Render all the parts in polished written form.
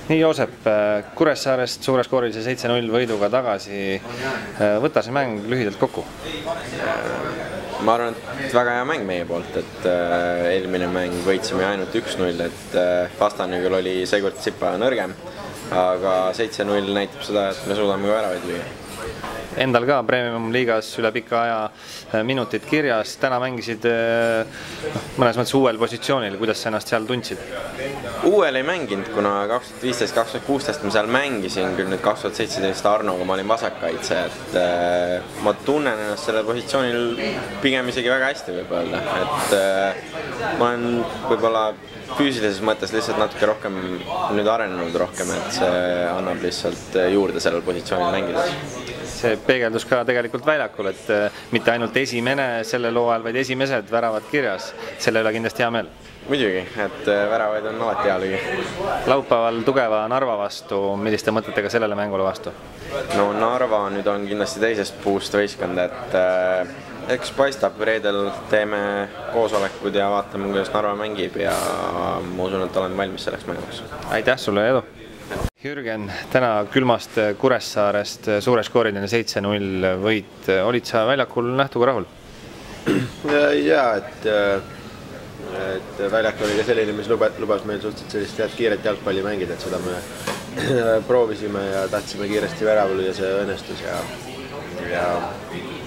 Nii, Joosep, Kuressaarest suure skoorilise 7-0 võiduga tagasi. Võta see mäng lühidalt kokku. Ma arvan, et väga hea mäng meie poolt, et eelmine mäng võitsime ainult 1-0, et vastane küll oli seekord tsipa nõrgem, aga 7-0 näitab seda, et me suudame ka väravaid lüüa. Endal ka Premium liigas üle pika aja minutid kirjas. Täna mängisid mõnes mõttes uuel positsioonil. Kuidas sa ennast seal tundsid? Uuel ei mänginud, kuna 2015-2016 ma seal mängisin, küll nüüd 2017 Arnoga ma olin vasakkaitse, et ma tunnen ennast sellel positsioonil pigem isegi väga hästi võib öelda, et ma olen võib-olla füüsilises mõttes lihtsalt natuke rohkem nüüd arenenud rohkem, et see annab lihtsalt juurde sellel positsioonil mängides. See peegeldus ka tegelikult väljakul, et mitte ainult esimene sellel hooajal, vaid esimesed väravad kirjas. Selle üle kindlasti hea meel. Muidugi, et väravaid on alati hea lüüa. Laupäeval tugeva Narva vastu, milliste mõtetega sellele mängule vastu? No Narva nüüd on kindlasti teisest puust võistkond, et eks paistab, reedel teeme koosolekud ja vaatame, kuidas Narva mängib ja ma usun, et olen valmis selleks mänguks. Aitäh sulle, edu! Jürgen, täna külmast Kuressaarest suure skooriline 7-0 võit. Olid sa väljakul nähtuga rahul? Jaa, et väljak oli ka selline, mis lubas meil suhteliselt sellist kiiret jalgpalli mängida, et seda me proovisime ja tahtsime kiiresti väravale ja see õnnestus ja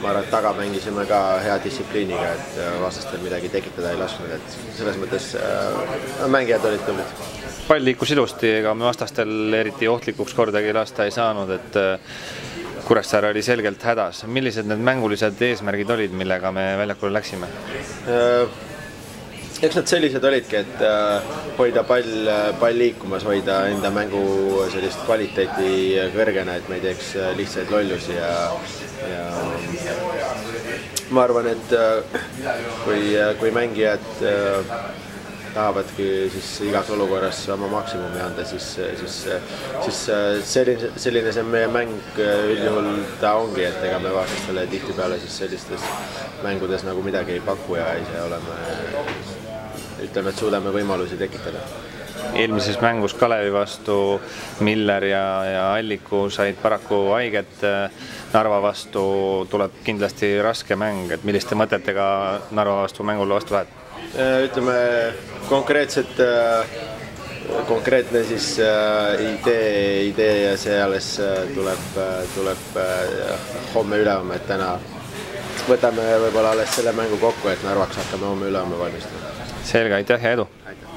ma arvan, et taga mängisime ka hea distsipliiniga, et vastastel midagi tekitada ei lasknud, et selles mõttes mängijad olid tublid. Pall liikus ilusti, ega me vastastel eriti ohtlikuks kordagi lasta ei saanud, et Kuressaare oli selgelt hädas. Millised need mängulised eesmärgid olid, millega me väljakule läksime? Eks nad sellised olidki, et hoida pall liikumas, hoida enda mängu sellist kvaliteeti kõrgena, et me ei teeks lihtsaid lollusi ja ma arvan, et kui mängijad tahavadki siis igas olukorras oma maksimumi anda, siis selline see meie mäng üldjuhul ta ongi, et ega me vastastele tihtipeale siis sellistes mängudes nagu midagi ei paku ja ise oleme, ütleme, et suudame võimalusi tekitada. Eelmises mängus Kalevi vastu Miller ja Alliku said paraku haiget. Narva vastu tuleb kindlasti raske mäng, et milliste mõtetega Narva vastu mängul vastu lähed? Ütleme, konkreetne siis idee ja see alles tuleb homme ülehomme, et täna võtame võib-olla alles selle mängu kokku, et Narvaks hakkame homme ülehomme valmistama. Selge, aitäh ja edu! Aitäh.